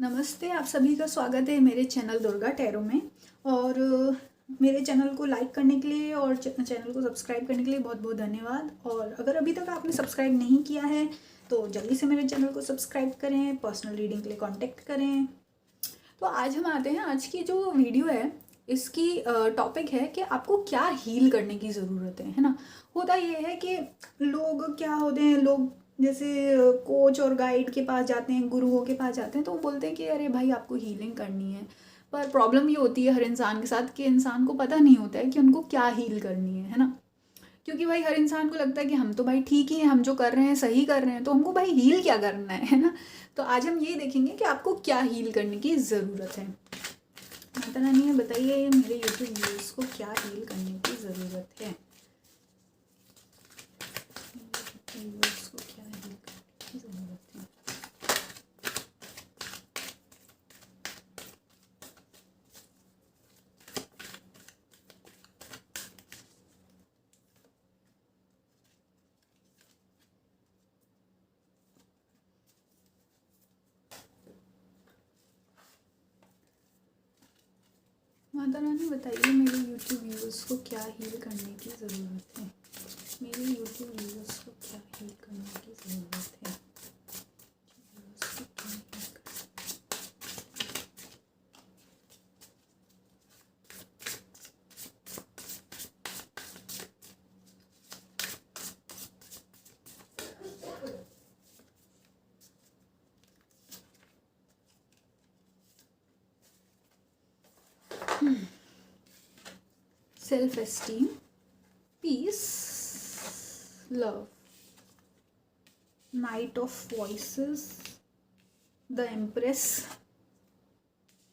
नमस्ते, आप सभी का स्वागत है मेरे चैनल दुर्गा टैरो में। और मेरे चैनल को लाइक करने के लिए और चैनल को सब्सक्राइब करने के लिए बहुत बहुत धन्यवाद। और अगर अभी तक आपने सब्सक्राइब नहीं किया है तो जल्दी से मेरे चैनल को सब्सक्राइब करें, पर्सनल रीडिंग के लिए कांटेक्ट करें। तो आज हम आते हैं, आज की जो वीडियो है इसकी टॉपिक है कि आपको क्या हील करने की ज़रूरत है ना। होता ये है कि लोग क्या होते हैं, लोग जैसे कोच और गाइड के पास जाते हैं, गुरुओं के पास जाते हैं, तो वो बोलते हैं कि अरे भाई आपको हीलिंग करनी है। पर प्रॉब्लम ये होती है हर इंसान के साथ कि इंसान को पता नहीं होता है कि उनको क्या हील करनी है ना। क्योंकि भाई हर इंसान को लगता है कि हम तो भाई ठीक ही हैं, हम जो कर रहे हैं सही कर रहे हैं, तो हमको भाई हील क्या करना है ना। तो आज हम ये देखेंगे कि आपको क्या हील करने की ज़रूरत है। माता रानी ने बताइए मेरे यूट्यूब व्यूअर्स को क्या हील करने की ज़रूरत है। व्यूअर्स को क्या हील करने की ज़रूरत है। माता रानी बताइए मेरे यूट्यूब व्यूअर्स को क्या हील करने की ज़रूरत है। मेरे यूट्यूब व्यूअर्स को क्या हील करने की ज़रूरत है। व्यूअर्स को क्या heal self esteem, peace, love, knight of voices, the empress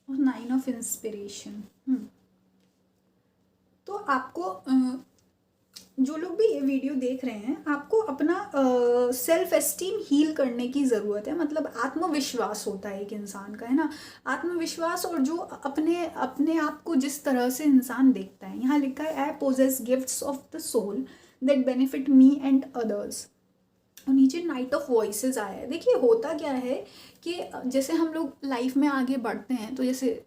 और 9 ऑफ इंस्पिरेशन। तो आपको जो लोग भी ये वीडियो देख रहे हैं, आपको अपना सेल्फ एस्टीम हील करने की ज़रूरत है। मतलब आत्मविश्वास होता है एक इंसान का, है ना। आत्मविश्वास और जो अपने अपने आप को जिस तरह से इंसान देखता है। यहाँ लिखा है I possess gifts of the soul that benefit me and others. और नीचे नाइट ऑफ वॉइसेस आया है। देखिए होता क्या है कि जैसे हम लोग लाइफ में आगे बढ़ते हैं, तो जैसे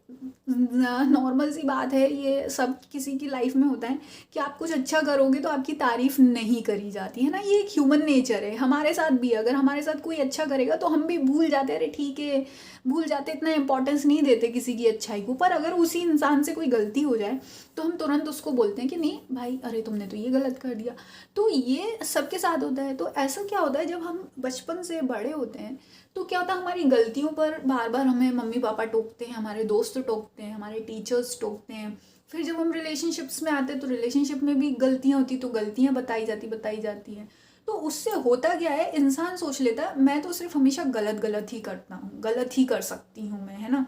नॉर्मल सी बात है, ये सब किसी की लाइफ में होता है कि आप कुछ अच्छा करोगे तो आपकी तारीफ नहीं करी जाती है ना। ये एक ह्यूमन नेचर है हमारे साथ भी। अगर हमारे साथ कोई अच्छा करेगा तो हम भी भूल जाते हैं, अरे ठीक है, भूल जाते, इतना इंपॉर्टेंस नहीं देते किसी की अच्छाई को। पर अगर उसी इंसान से कोई गलती हो जाए तो हम तुरंत उसको बोलते हैं कि नहीं भाई, अरे तुमने तो ये गलत कर दिया। तो ये सबके साथ होता है। तो ऐसा क्या होता है, जब हम बचपन से बड़े होते हैं तो क्या होता है, हमारी गलतियों पर बार बार हमें मम्मी पापा टोकते हैं, हमारे दोस्त टोकते हैं, हमारे टीचर्स टोकते हैं। फिर जब हम रिलेशनशिप्स में आते हैं तो रिलेशनशिप में भी गलतियाँ होती, तो गलतियाँ बताई जाती हैं। तो उससे होता क्या है, इंसान सोच लेता है मैं तो सिर्फ हमेशा गलत गलत ही करता हूँ, गलत ही कर सकती हूँ मैं, है ना,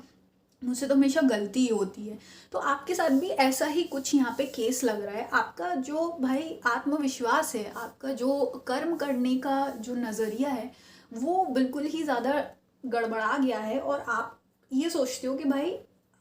मुझसे तो हमेशा गलती ही होती है। तो आपके साथ भी ऐसा ही कुछ यहाँ पे केस लग रहा है। आपका जो भाई आत्मविश्वास है, आपका जो कर्म करने का जो नज़रिया है, वो बिल्कुल ही ज़्यादा गड़बड़ा गया है। और आप ये सोचते हो कि भाई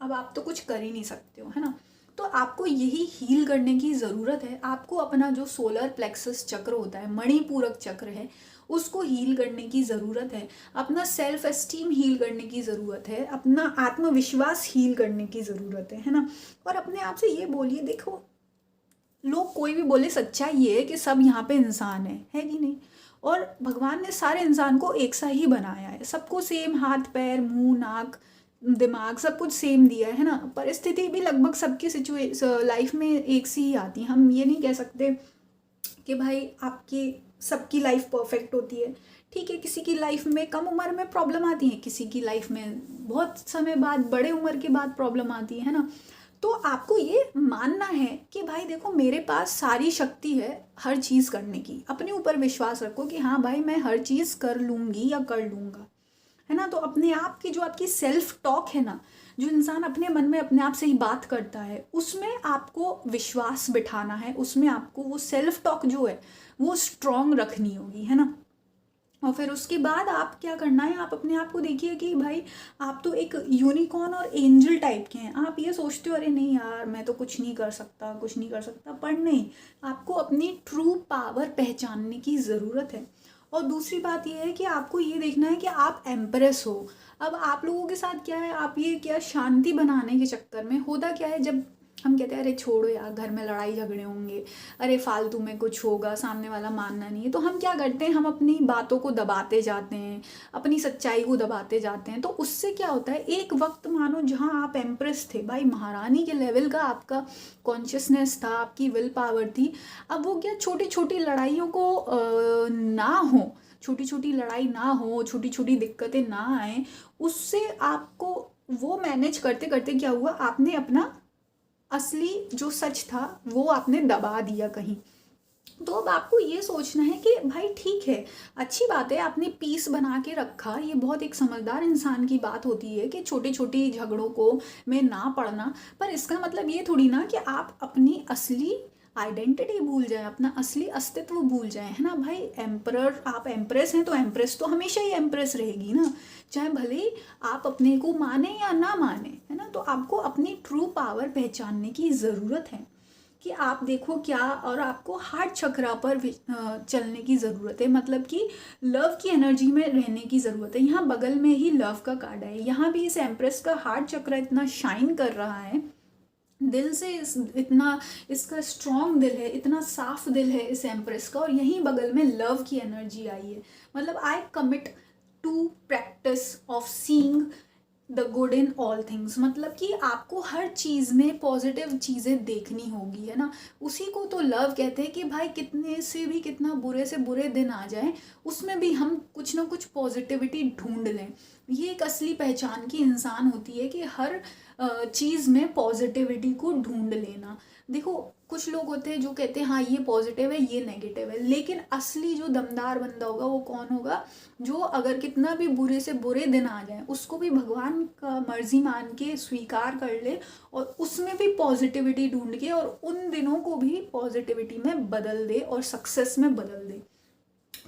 अब आप तो कुछ कर ही नहीं सकते हो, है ना। तो आपको यही हील करने की ज़रूरत है। आपको अपना जो सोलर प्लेक्सस चक्र होता है, मणिपूरक चक्र है, उसको हील करने की ज़रूरत है। अपना सेल्फ एस्टीम हील करने की ज़रूरत है। अपना आत्मविश्वास हील करने की ज़रूरत है ना। और अपने आप से ये बोलिए, देखो लोग कोई भी बोले, सच्चाई ये है कि सब यहाँ पे इंसान है कि नहीं। और भगवान ने सारे इंसान को एक सा ही बनाया है, सबको सेम हाथ पैर मुंह नाक दिमाग सब कुछ सेम दिया है ना। परिस्थिति भी लगभग सबकी लाइफ में एक सी ही आती है। हम ये नहीं कह सकते कि भाई आपकी सबकी लाइफ परफेक्ट होती है। ठीक है, किसी की लाइफ में कम उम्र में प्रॉब्लम आती है, किसी की लाइफ में बहुत समय बाद, बड़े उम्र के बाद प्रॉब्लम आती है ना। तो आपको ये मानना है कि भाई देखो मेरे पास सारी शक्ति है हर चीज़ करने की। अपने ऊपर विश्वास रखो कि हाँ भाई मैं हर चीज़ कर लूँगी या कर लूँगा, है ना। तो अपने आप की जो आपकी सेल्फ टॉक है ना, जो इंसान अपने मन में अपने आप से ही बात करता है, उसमें आपको विश्वास बिठाना है। उसमें आपको वो सेल्फ टॉक जो है वो स्ट्रॉन्ग रखनी होगी, है ना। और फिर उसके बाद आप क्या करना है, आप अपने आप को देखिए कि भाई आप तो एक यूनिकॉर्न और एंजल टाइप के हैं। आप ये सोचते हो अरे नहीं यार मैं तो कुछ नहीं कर सकता, पर नहीं, आपको अपनी ट्रू पावर पहचानने की ज़रूरत है। और दूसरी बात ये है कि आपको ये देखना है कि आप एम्प्रेस हो। अब आप लोगों के साथ क्या है, आप ये क्या शांति बनाने के चक्कर में होता क्या है, जब हम कहते हैं अरे छोड़ो यार घर में लड़ाई झगड़े होंगे, अरे फालतू में कुछ होगा, सामने वाला मानना नहीं है, तो हम क्या करते हैं, हम अपनी बातों को दबाते जाते हैं, अपनी सच्चाई को दबाते जाते हैं। तो उससे क्या होता है, एक वक्त मानो जहाँ आप एम्प्रेस थे भाई, महारानी के लेवल का आपका कॉन्शियसनेस था, आपकी विल पावर थी। अब वो क्या छोटी छोटी लड़ाइयों को ना हो, छोटी छोटी लड़ाई ना हो, छोटी छोटी दिक्कतें ना आए, उससे आपको वो मैनेज करते करते क्या हुआ, आपने अपना असली जो सच था वो आपने दबा दिया कहीं। तो अब आपको ये सोचना है कि भाई ठीक है, अच्छी बात है आपने पीस बना के रखा, ये बहुत एक समझदार इंसान की बात होती है कि छोटे छोटे झगड़ों को में ना पड़ना, पर इसका मतलब ये थोड़ी ना कि आप अपनी असली आइडेंटिटी भूल जाएं, अपना असली अस्तित्व भूल जाएं, है ना भाई। एम्परर, आप एम्प्रेस हैं तो एम्प्रेस तो हमेशा ही एम्प्रेस रहेगी ना, चाहे भले ही आप अपने को माने या ना माने, है ना। तो आपको अपनी ट्रू पावर पहचानने की ज़रूरत है कि आप देखो क्या, और आपको हार्ट चक्रा पर चलने की ज़रूरत है, मतलब कि लव की एनर्जी में रहने की ज़रूरत है। यहाँ बगल में ही लव का कार्ड है, यहाँ भी इस एम्प्रेस का हार्ट चक्रा इतना शाइन कर रहा है दिल से, इतना इसका स्ट्रॉन्ग दिल है, इतना साफ दिल है इस एम्प्रेस का, और यहीं बगल में लव की एनर्जी आई है। मतलब I commit to practice of seeing the good in all things, मतलब कि आपको हर चीज़ में पॉजिटिव चीज़ें देखनी होगी, है ना। उसी को तो लव कहते हैं कि भाई कितने से भी, कितना बुरे से बुरे दिन आ जाए, उसमें भी हम कुछ ना कुछ पॉजिटिविटी ढूंढ लें। ये एक असली पहचान की इंसान होती है कि हर चीज़ में पॉजिटिविटी को ढूंढ लेना। देखो कुछ लोग होते हैं जो कहते हैं हाँ ये पॉजिटिव है ये नेगेटिव है, लेकिन असली जो दमदार बंदा होगा वो कौन होगा, जो अगर कितना भी बुरे से बुरे दिन आ जाए उसको भी भगवान का मर्जी मान के स्वीकार कर ले, और उसमें भी पॉजिटिविटी ढूंढ के और उन दिनों को भी पॉजिटिविटी में बदल दे और सक्सेस में बदल दे।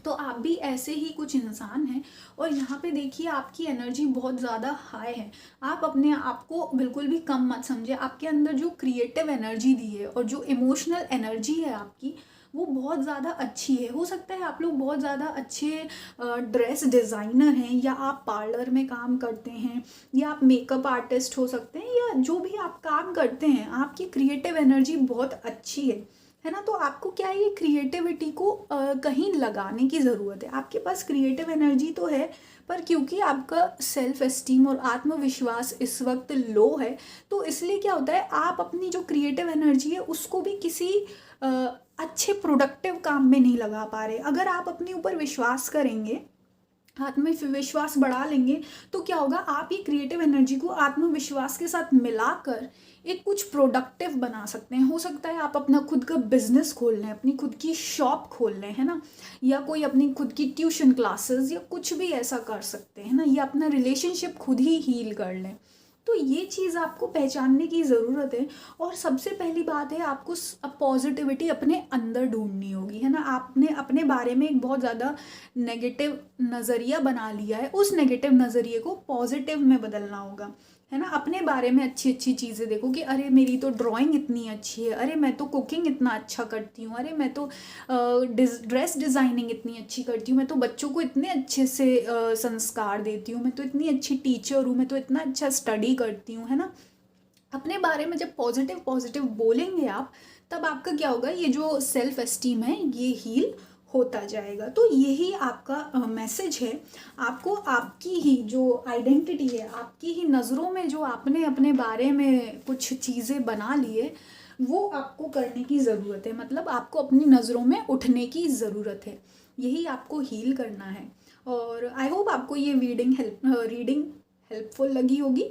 तो आप भी ऐसे ही कुछ इंसान हैं। और यहाँ पे देखिए आपकी एनर्जी बहुत ज़्यादा हाई है, आप अपने आप को बिल्कुल भी कम मत समझे। आपके अंदर जो क्रिएटिव एनर्जी दी है और जो इमोशनल एनर्जी है आपकी, वो बहुत ज़्यादा अच्छी है। हो सकता है आप लोग बहुत ज़्यादा अच्छे ड्रेस डिज़ाइनर हैं, या आप पार्लर में काम करते हैं, या आप मेकअप आर्टिस्ट हो सकते हैं, या जो भी आप काम करते हैं, आपकी क्रिएटिव एनर्जी बहुत अच्छी है ना। तो आपको क्या है, ये क्रिएटिविटी को कहीं लगाने की ज़रूरत है। आपके पास क्रिएटिव एनर्जी तो है, पर क्योंकि आपका सेल्फ एस्टीम और आत्मविश्वास इस वक्त लो है, तो इसलिए क्या होता है, आप अपनी जो क्रिएटिव एनर्जी है उसको भी किसी अच्छे प्रोडक्टिव काम में नहीं लगा पा रहे। अगर आप अपने ऊपर विश्वास करेंगे, आत्मविश्वास बढ़ा लेंगे, तो क्या होगा, आप ये क्रिएटिव एनर्जी को आत्मविश्वास के साथ मिलाकर एक कुछ प्रोडक्टिव बना सकते हैं। हो सकता है आप अपना खुद का बिजनेस खोल लें, अपनी खुद की शॉप खोल लें, है ना, या कोई अपनी खुद की ट्यूशन क्लासेस या कुछ भी ऐसा कर सकते हैं ना, या अपना रिलेशनशिप खुद ही हील कर लें। तो ये चीज़ आपको पहचानने की ज़रूरत है। और सबसे पहली बात है, आपको पॉजिटिविटी अपने अंदर ढूंढनी होगी, है ना। आपने अपने बारे में एक बहुत ज़्यादा नेगेटिव नज़रिया बना लिया है, उस नेगेटिव नज़रिए को पॉजिटिव में बदलना होगा, है ना। अपने बारे में अच्छी अच्छी चीज़ें देखो कि अरे मेरी तो ड्राइंग इतनी अच्छी है, अरे मैं तो कुकिंग इतना अच्छा करती हूँ, अरे मैं तो ड्रेस डिज़ाइनिंग इतनी अच्छी करती हूँ, मैं तो बच्चों को इतने अच्छे से संस्कार देती हूँ, मैं तो इतनी अच्छी टीचर हूँ, मैं तो इतना अच्छा स्टडी करती हूँ, है ना। अपने बारे में जब पॉजिटिव पॉजिटिव बोलेंगे आप, तब आपका क्या होगा, ये जो सेल्फ एस्टीम है ये हील होता जाएगा। तो यही आपका मैसेज है। आपको आपकी ही जो आइडेंटिटी है, आपकी ही नज़रों में जो आपने अपने बारे में कुछ चीज़ें बना ली है, वो आपको करने की ज़रूरत है। मतलब आपको अपनी नज़रों में उठने की ज़रूरत है, यही आपको हील करना है। और आई होप आपको ये रीडिंग हेल्पफुल लगी होगी।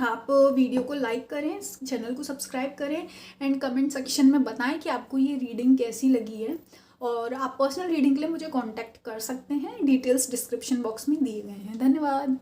आप वीडियो को लाइक करें, चैनल को सब्सक्राइब करें, एंड कमेंट सेक्शन में बताएं कि आपको ये रीडिंग कैसी लगी है। और आप पर्सनल रीडिंग के लिए मुझे कांटेक्ट कर सकते हैं, डिटेल्स डिस्क्रिप्शन बॉक्स में दिए गए हैं। धन्यवाद।